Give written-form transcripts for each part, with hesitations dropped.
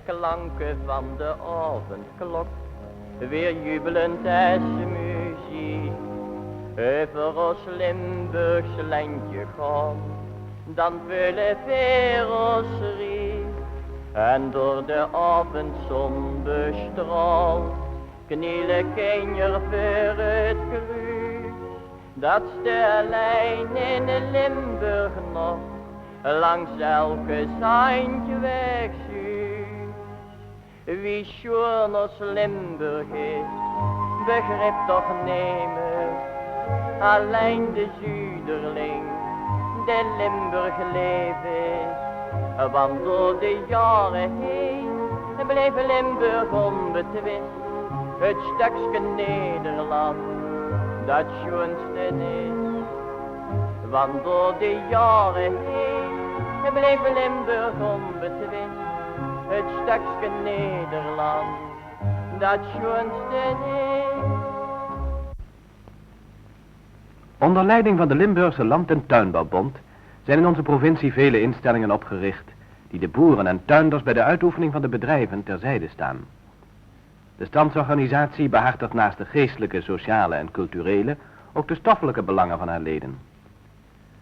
klanken van de avondklok, weer jubelend als muziek. Over ons Limburgs landje gaan, dan vullen veros riet. En door de avondzon bestraald, knielen kinderen voor het kruis. Dat de lijn in Limburg nog, langs elke seintje wegzuigt. Wie schoon als Limburg is, begrip toch nemen. Alleen de Zuiderling, de Limburg leeft. Want door de jaren heen bleef Limburg onbetwist. Het stukje Nederland dat schoonste is. Want door de jaren heen bleef Limburg onbetwist. Het stukje Nederland dat schoonste is. Onder leiding van de Limburgse Land- en Tuinbouwbond zijn in onze provincie vele instellingen opgericht die de boeren en tuinders bij de uitoefening van de bedrijven terzijde staan. De standsorganisatie behartigt naast de geestelijke, sociale en culturele ook de stoffelijke belangen van haar leden.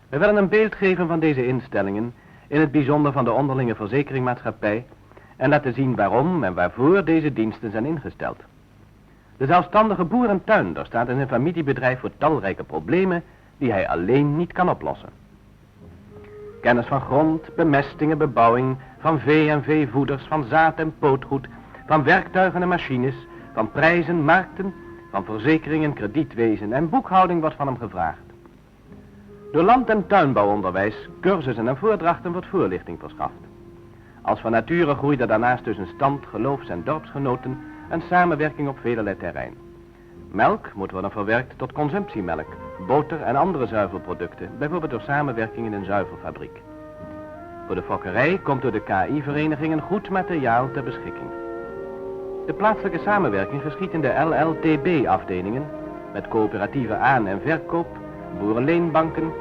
We willen een beeld geven van deze instellingen, in het bijzonder van de onderlinge verzekeringmaatschappij, en laten zien waarom en waarvoor deze diensten zijn ingesteld. De zelfstandige boer en tuinder staat in zijn familiebedrijf voor talrijke problemen die hij alleen niet kan oplossen. Kennis van grond, bemestingen, bebouwing, van vee en veevoeders, van zaad en pootgoed, van werktuigen en machines, van prijzen, markten, van verzekeringen, kredietwezen en boekhouding wordt van hem gevraagd. Door land- en tuinbouwonderwijs, cursussen en voordrachten wordt voorlichting verschaft. Als van nature groeit er daarnaast tussen stand, geloofs- en dorpsgenoten een samenwerking op velerlei terrein. Melk moet worden verwerkt tot consumptiemelk, boter en andere zuivelproducten, bijvoorbeeld door samenwerking in een zuivelfabriek. Voor de fokkerij komt door de KI-vereniging een goed materiaal ter beschikking. De plaatselijke samenwerking geschiedt in de LLTB-afdelingen met coöperatieve aan- en verkoop, boerenleenbanken,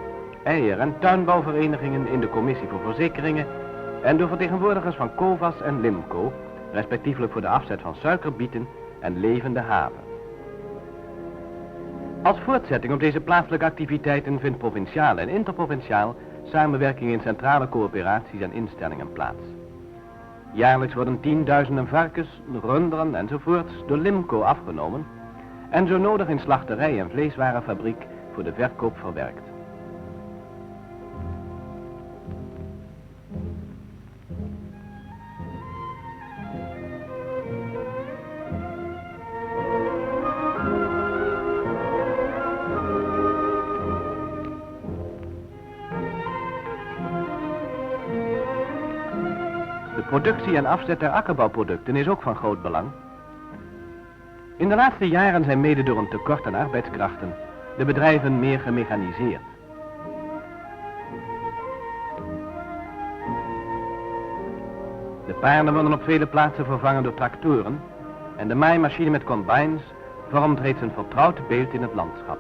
eier- en tuinbouwverenigingen in de commissie voor verzekeringen en door vertegenwoordigers van COVAS en LIMCO, respectievelijk voor de afzet van suikerbieten en levende haven. Als voortzetting op deze plaatselijke activiteiten vindt provinciaal en interprovinciaal samenwerking in centrale coöperaties en instellingen plaats. Jaarlijks worden tienduizenden varkens, runderen enzovoorts door LIMCO afgenomen en zo nodig in slachterij en vleeswarenfabriek voor de verkoop verwerkt. De productie en afzet der akkerbouwproducten is ook van groot belang. In de laatste jaren zijn mede door een tekort aan arbeidskrachten de bedrijven meer gemechaniseerd. De paarden worden op vele plaatsen vervangen door tractoren en de maaimachine met combines vormt reeds een vertrouwd beeld in het landschap.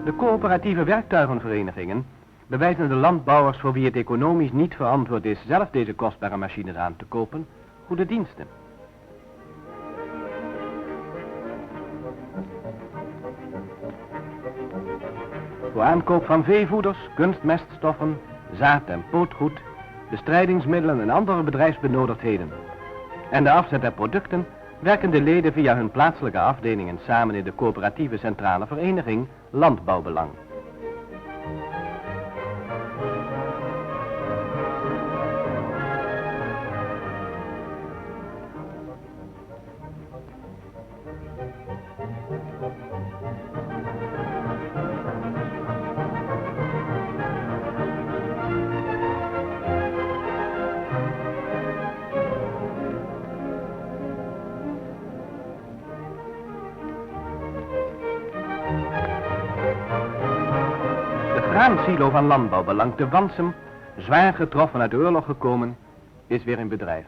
De coöperatieve werktuigenverenigingen bewijzen de landbouwers voor wie het economisch niet verantwoord is zelf deze kostbare machines aan te kopen, goede diensten. Voor aankoop van veevoeders, kunstmeststoffen, zaad en pootgoed, bestrijdingsmiddelen en andere bedrijfsbenodigdheden en de afzet der producten werken de leden via hun plaatselijke afdelingen samen in de coöperatieve centrale vereniging Landbouwbelang. De graansilo van Landbouwbelang te Wansum, zwaar getroffen uit de oorlog gekomen, is weer in bedrijf.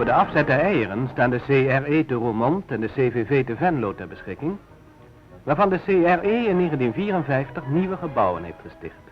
Voor de afzet der eieren staan de CRE te Roermond en de CVV te Venlo ter beschikking, waarvan de CRE in 1954 nieuwe gebouwen heeft gesticht.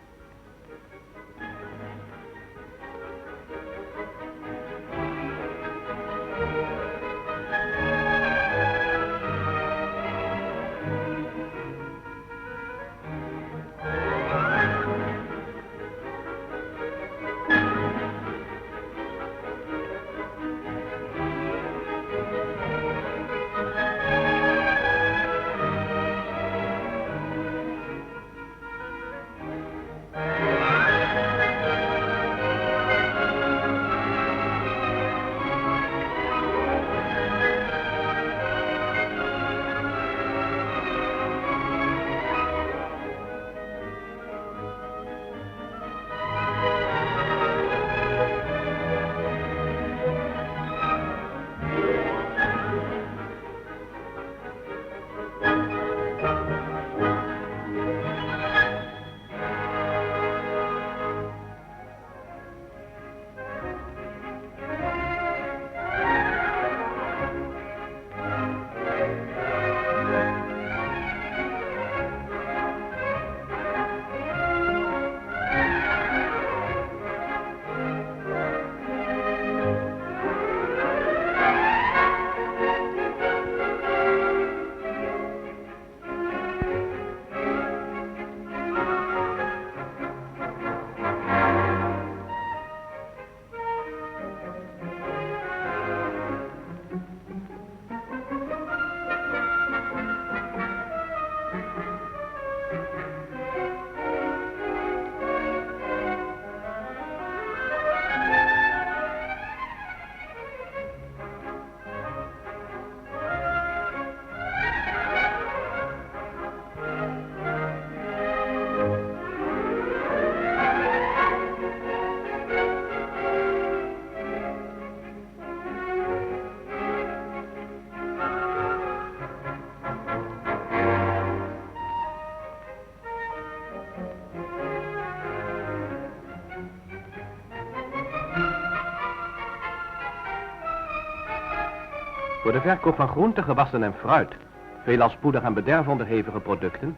Voor de verkoop van groenten, gewassen en fruit, veelal spoedig aan bederf onderhevige producten,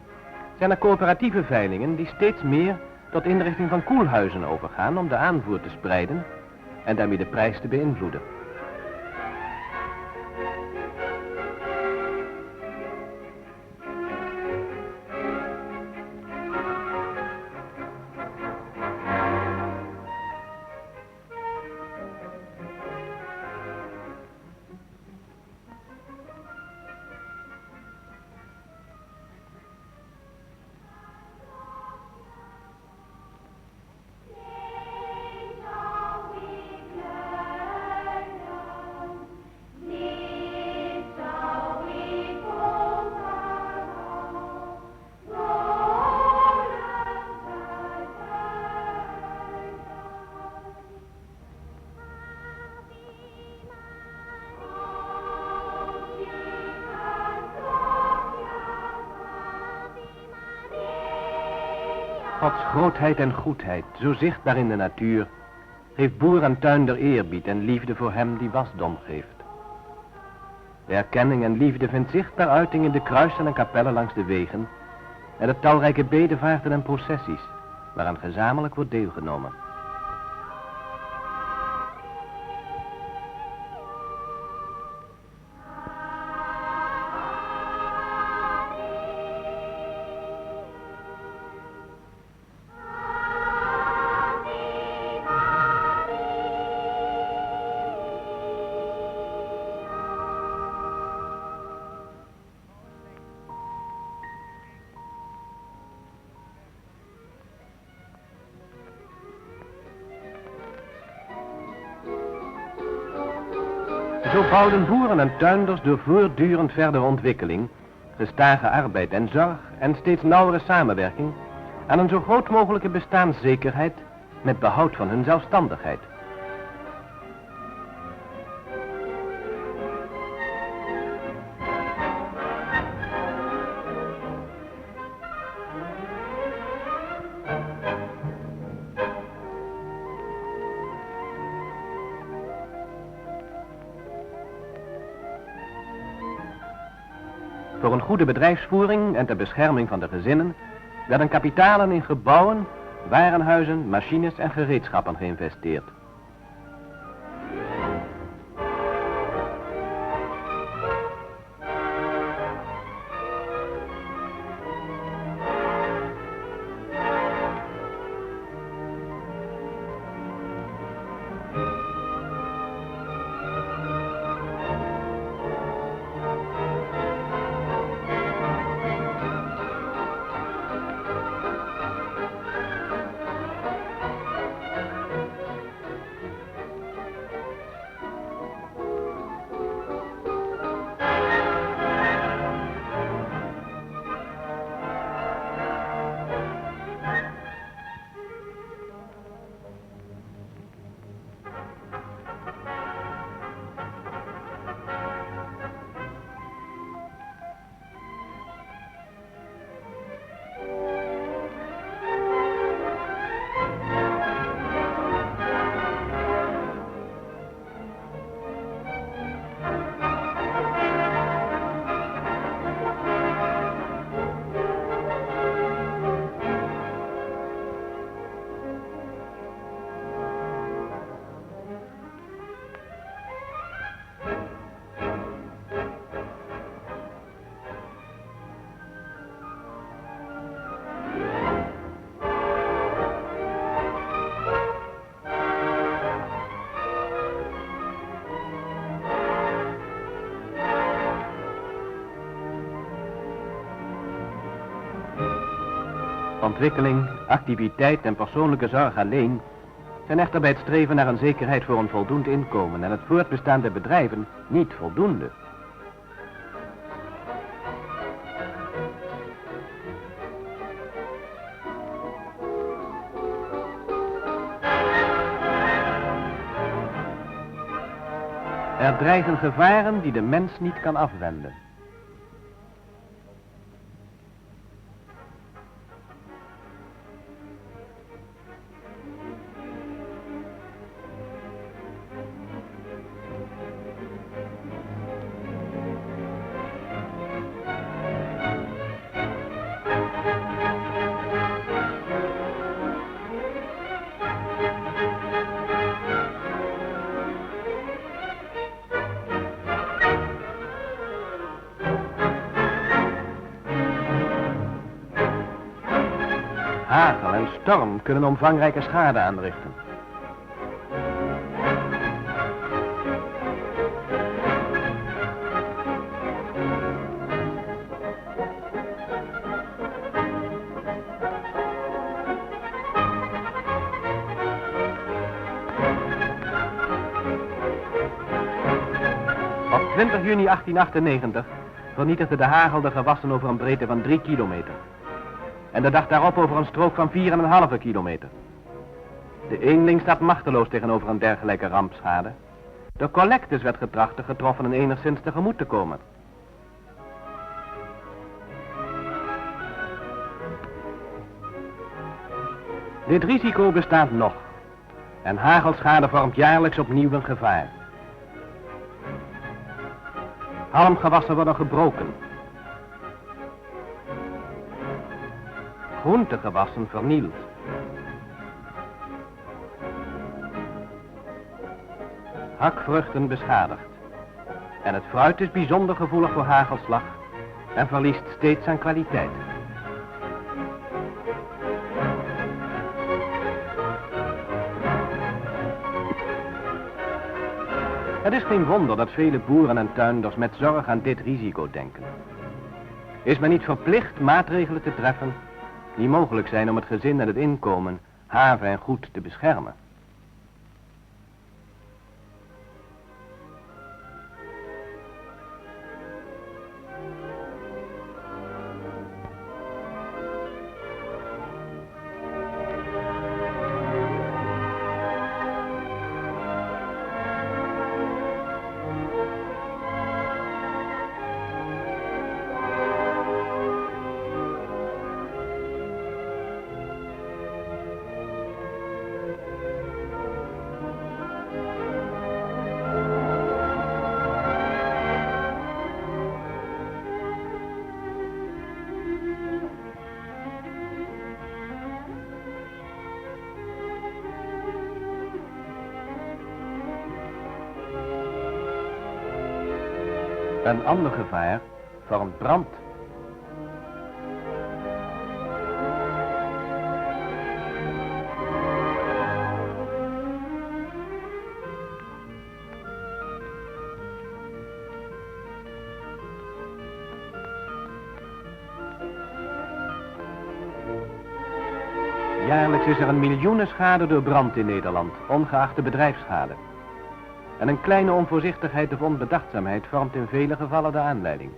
zijn er coöperatieve veilingen die steeds meer tot inrichting van koelhuizen overgaan om de aanvoer te spreiden en daarmee de prijs te beïnvloeden. Gods grootheid en goedheid, zo zichtbaar in de natuur, geeft boer en tuinder eerbied en liefde voor hem die wasdom geeft. De erkenning en liefde vindt zichtbaar uiting in de kruisen en kapellen langs de wegen en de talrijke bedevaarten en processies, waaraan gezamenlijk wordt deelgenomen. Zo bouwden boeren en tuinders door voortdurend verdere ontwikkeling, gestage arbeid en zorg en steeds nauwere samenwerking aan een zo groot mogelijke bestaanszekerheid met behoud van hun zelfstandigheid. Voor een goede bedrijfsvoering en ter bescherming van de gezinnen werden kapitalen in gebouwen, warenhuizen, machines en gereedschappen geïnvesteerd. Ontwikkeling, activiteit en persoonlijke zorg alleen zijn echter bij het streven naar een zekerheid voor een voldoend inkomen en het voortbestaan der bedrijven niet voldoende. Er dreigen gevaren die de mens niet kan afwenden. Hagel en storm kunnen omvangrijke schade aanrichten. Op 20 juni 1898 vernietigde de hagel de gewassen over een breedte van 3 kilometer. En de dag daarop over een strook van 4,5 kilometer. De eenling staat machteloos tegenover een dergelijke rampschade. De collectus werd getracht de getroffenen enigszins tegemoet te komen. Dit risico bestaat nog. En hagelschade vormt jaarlijks opnieuw een gevaar. Halmgewassen worden gebroken. Groentegewassen vernield. Hakvruchten beschadigd. En het fruit is bijzonder gevoelig voor hagelslag en verliest steeds aan kwaliteit. Het is geen wonder dat vele boeren en tuinders met zorg aan dit risico denken. Is men niet verplicht maatregelen te treffen die mogelijk zijn om het gezin en het inkomen, have en goed te beschermen? Een ander gevaar vormt brand. Jaarlijks is er een miljoenenschade door brand in Nederland, ongeacht de bedrijfsschade. En een kleine onvoorzichtigheid of onbedachtzaamheid vormt in vele gevallen de aanleiding.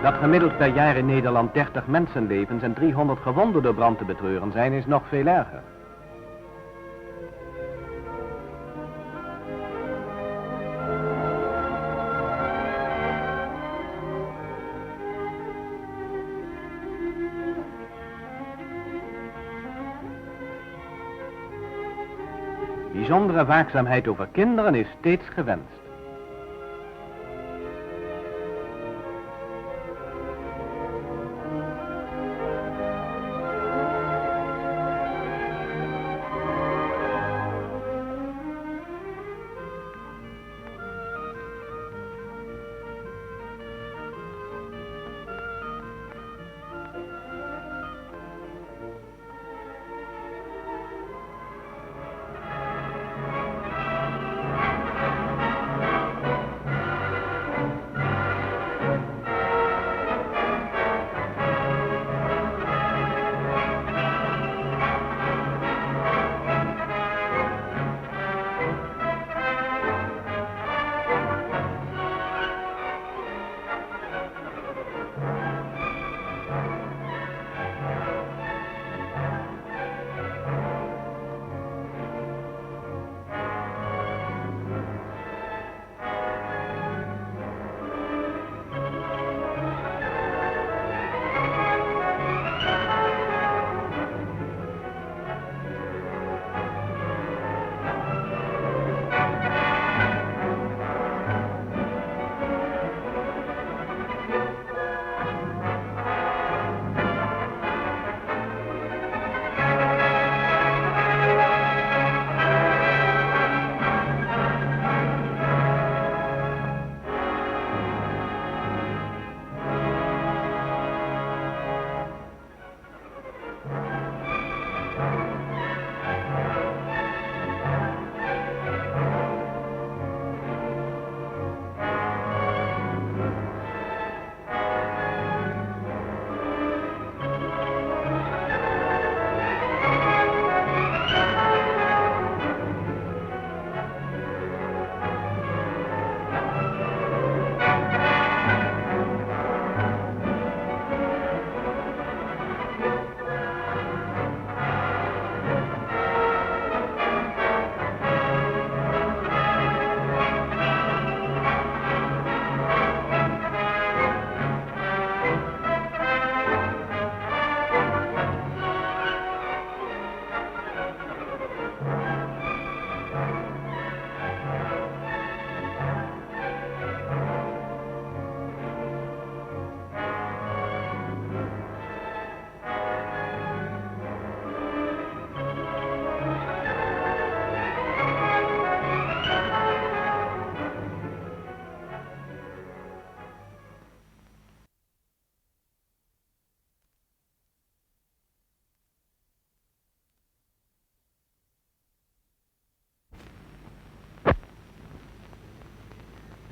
Dat gemiddeld per jaar in Nederland 30 mensenlevens en 300 gewonden door brand te betreuren zijn, is nog veel erger. Bijzondere waakzaamheid over kinderen is steeds gewenst.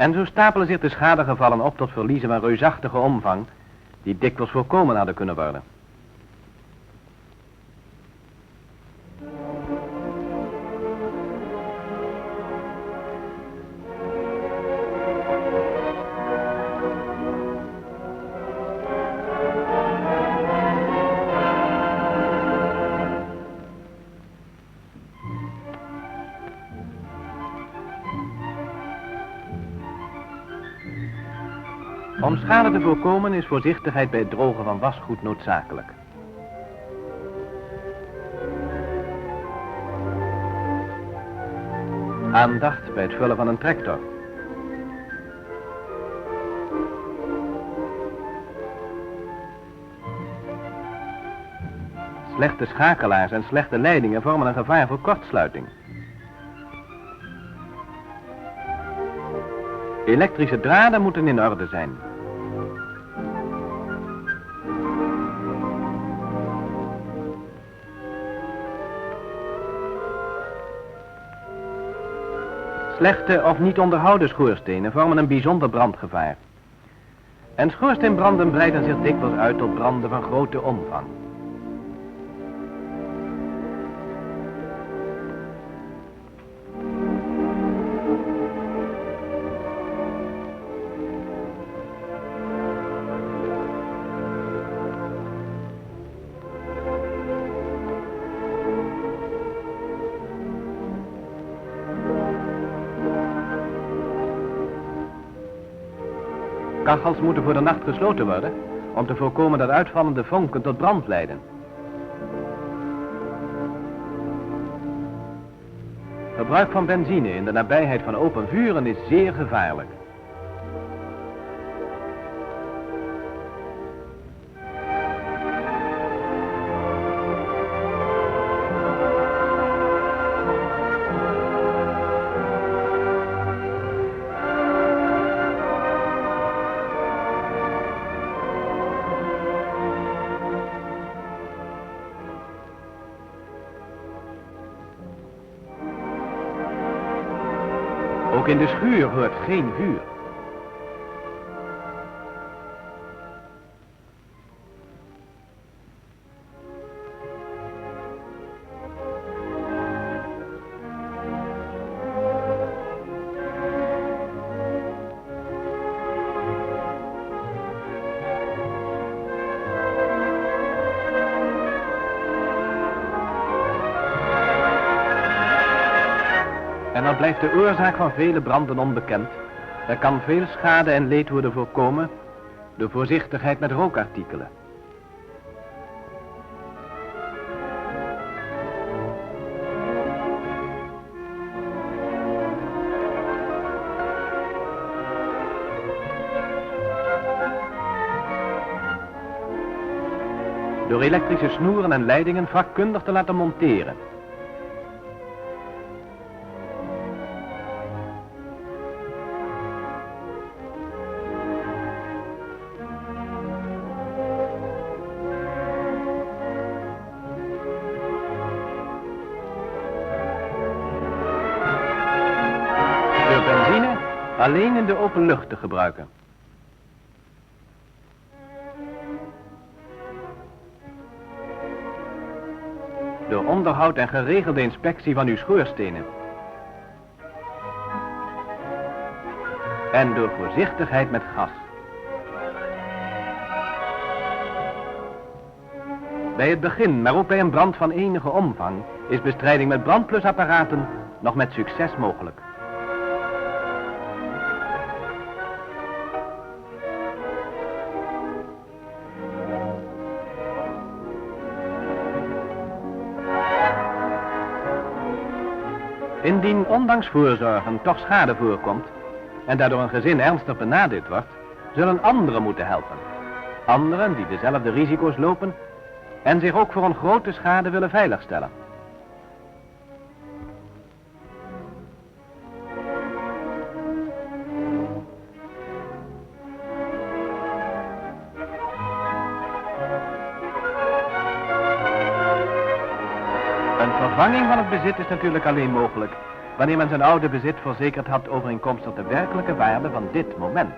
En zo stapelen zich de schadegevallen op tot verliezen van reusachtige omvang, die dikwijls voorkomen hadden kunnen worden. Om schade te voorkomen is voorzichtigheid bij het drogen van wasgoed noodzakelijk. Aandacht bij het vullen van een tractor. Slechte schakelaars en slechte leidingen vormen een gevaar voor kortsluiting. Elektrische draden moeten in orde zijn. Slechte of niet onderhouden schoorstenen vormen een bijzonder brandgevaar. En schoorsteenbranden breiden zich dikwijls uit tot branden van grote omvang. Kachels moeten voor de nacht gesloten worden om te voorkomen dat uitvallende vonken tot brand leiden. Gebruik van benzine in de nabijheid van open vuren is zeer gevaarlijk. Ook in de schuur hoort geen vuur. En dan blijft de oorzaak van vele branden onbekend. Er kan veel schade en leed worden voorkomen door voorzichtigheid met rookartikelen. Door elektrische snoeren en leidingen vakkundig te laten monteren. Benzine alleen in de open lucht te gebruiken. Door onderhoud en geregelde inspectie van uw schoorstenen. En door voorzichtigheid met gas. Bij het begin, maar ook bij een brand van enige omvang, is bestrijding met brandblusapparaten nog met succes mogelijk. Indien ondanks voorzorgen toch schade voorkomt en daardoor een gezin ernstig benadeeld wordt, zullen anderen moeten helpen. Anderen die dezelfde risico's lopen en zich ook voor een grote schade willen veiligstellen. Een vervanging van het bezit is natuurlijk alleen mogelijk wanneer men zijn oude bezit verzekerd had overeenkomstig de werkelijke waarde van dit moment.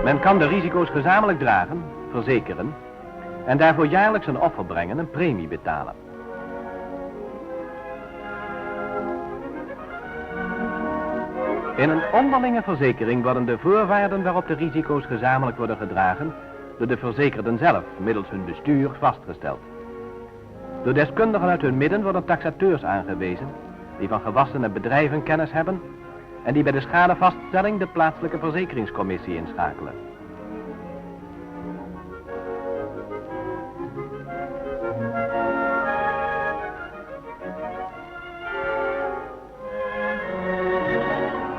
Men kan de risico's gezamenlijk dragen, verzekeren en daarvoor jaarlijks een offer brengen, een premie betalen. In een onderlinge verzekering worden de voorwaarden waarop de risico's gezamenlijk worden gedragen door de verzekerden zelf middels hun bestuur vastgesteld. Door deskundigen uit hun midden worden taxateurs aangewezen, die van gewassen en bedrijven kennis hebben en die bij de schadevaststelling de plaatselijke verzekeringscommissie inschakelen.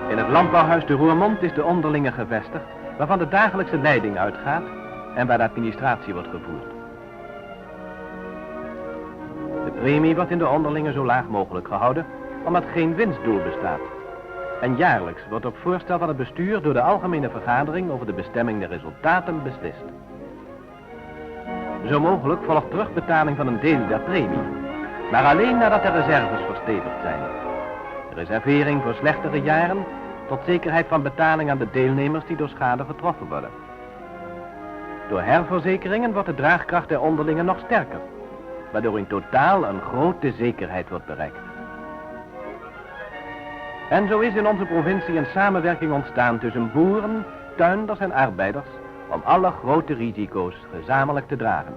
In het landbouwhuis de Roermond is de onderlinge gevestigd, waarvan de dagelijkse leiding uitgaat en waar de administratie wordt gevoerd. De premie wordt in de onderlinge zo laag mogelijk gehouden, omdat geen winstdoel bestaat. En jaarlijks wordt op voorstel van het bestuur door de algemene vergadering over de bestemming der resultaten beslist. Zo mogelijk volgt terugbetaling van een deel der premie, maar alleen nadat de reserves verstevigd zijn. De reservering voor slechtere jaren tot zekerheid van betaling aan de deelnemers die door schade getroffen worden. Door herverzekeringen wordt de draagkracht der onderlingen nog sterker, waardoor in totaal een grote zekerheid wordt bereikt. En zo is in onze provincie een samenwerking ontstaan tussen boeren, tuinders en arbeiders om alle grote risico's gezamenlijk te dragen.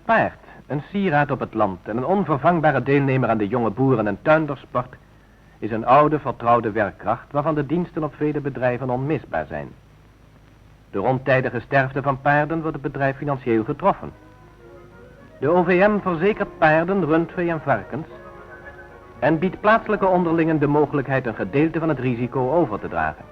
paard, een sieraad op het land en een onvervangbare deelnemer aan de jonge boeren- en tuindersport, is een oude, vertrouwde werkkracht waarvan de diensten op vele bedrijven onmisbaar zijn. Door ontijdige sterfte van paarden wordt het bedrijf financieel getroffen. De OVM verzekert paarden, rundvee en varkens en biedt plaatselijke onderlingen de mogelijkheid een gedeelte van het risico over te dragen.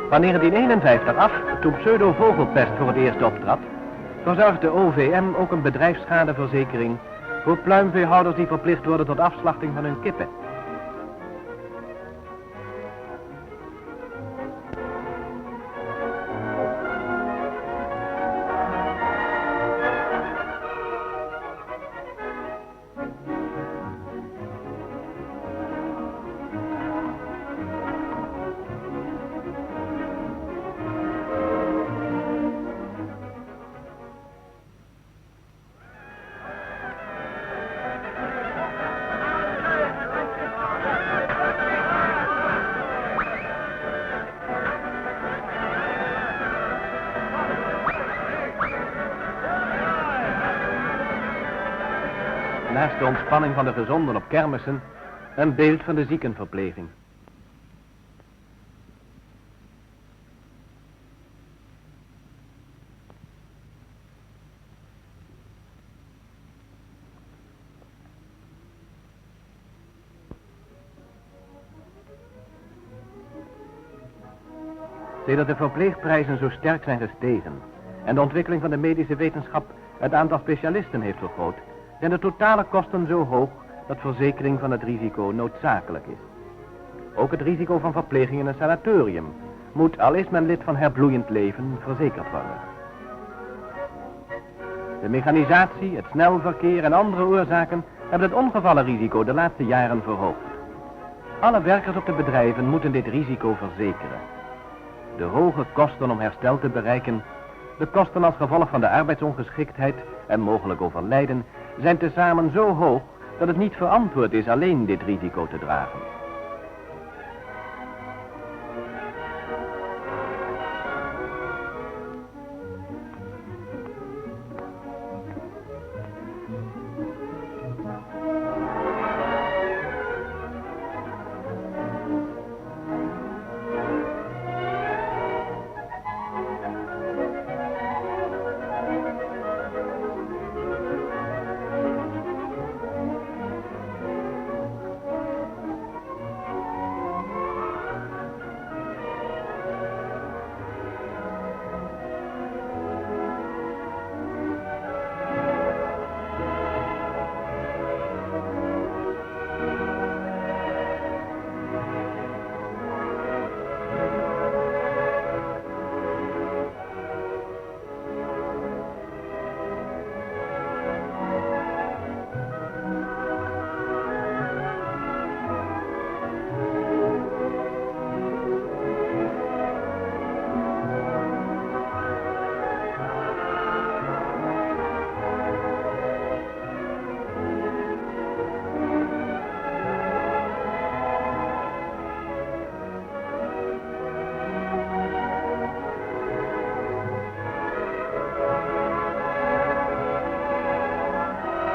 Van 1951 af, toen pseudo-vogelpest voor het eerst optrad, verzorgt de OVM ook een bedrijfsschadeverzekering voor pluimveehouders die verplicht worden tot afslachting van hun kippen. Naast de ontspanning van de gezonden op kermissen, een beeld van de ziekenverpleging. Sedert de verpleegprijzen zo sterk zijn gestegen en de ontwikkeling van de medische wetenschap het aantal specialisten heeft vergroot, zijn de totale kosten zo hoog dat verzekering van het risico noodzakelijk is. Ook het risico van verpleging in een sanatorium moet, al is men lid van herbloeiend leven, verzekerd worden. De mechanisatie, het snelverkeer en andere oorzaken hebben het ongevallenrisico de laatste jaren verhoogd. Alle werkers op de bedrijven moeten dit risico verzekeren. De hoge kosten om herstel te bereiken, de kosten als gevolg van de arbeidsongeschiktheid en mogelijk overlijden, zijn tezamen zo hoog dat het niet verantwoord is alleen dit risico te dragen.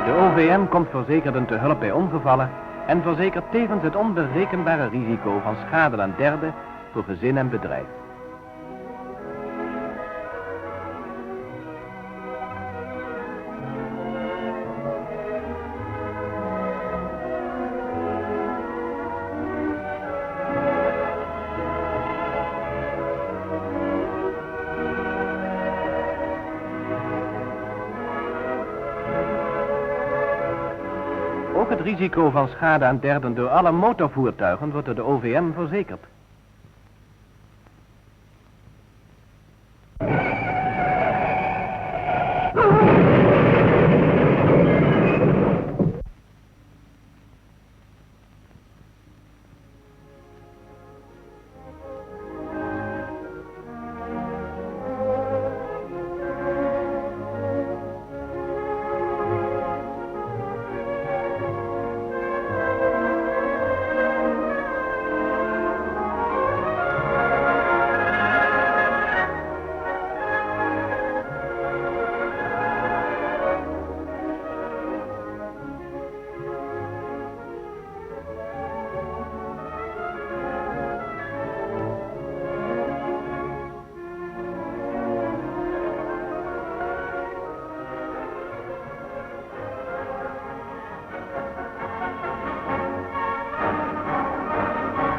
De OVM komt verzekerden te hulp bij ongevallen en verzekert tevens het onberekenbare risico van schade aan derden voor gezin en bedrijf. Ook het risico van schade aan derden door alle motorvoertuigen wordt door de OVM verzekerd.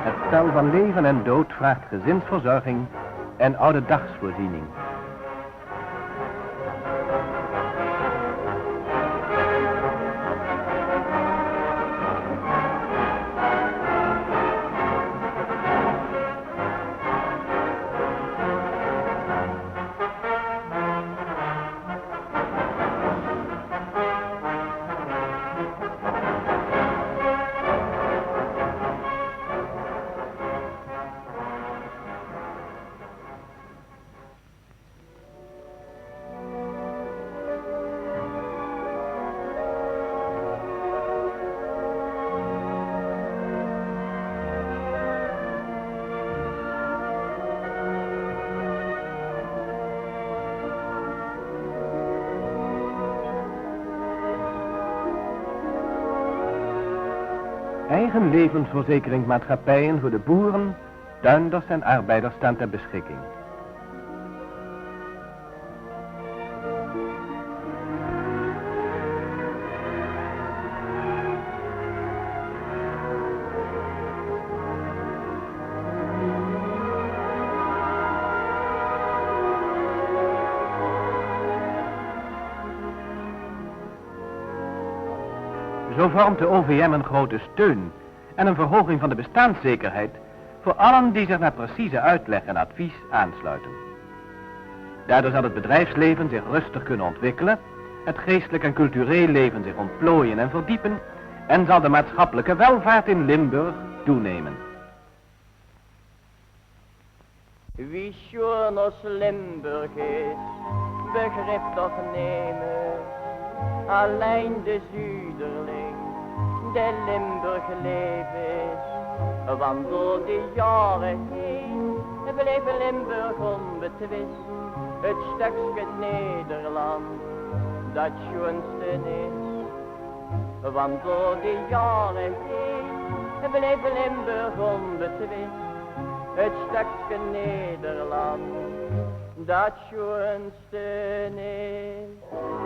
Het spel van leven en dood vraagt gezinsverzorging en ouderdagsvoorziening. Eigen levensverzekeringsmaatschappijen voor de boeren, tuinders en arbeiders staan ter beschikking. Zo vormt de OVM een grote steun en een verhoging van de bestaanszekerheid voor allen die zich naar precieze uitleg en advies aansluiten. Daardoor zal het bedrijfsleven zich rustig kunnen ontwikkelen, het geestelijk en cultureel leven zich ontplooien en verdiepen en zal de maatschappelijke welvaart in Limburg toenemen. Wie schoon als Limburg is, begrip toch nemen. Alleen de zuiderling, de Limburg leef is. Want door de jaren heen bleef Limburg onbetwist. Het stukje Nederland dat schoonste is. Want door de jaren heen bleef Limburg onbetwist. Het stukje Nederland dat schoonste is.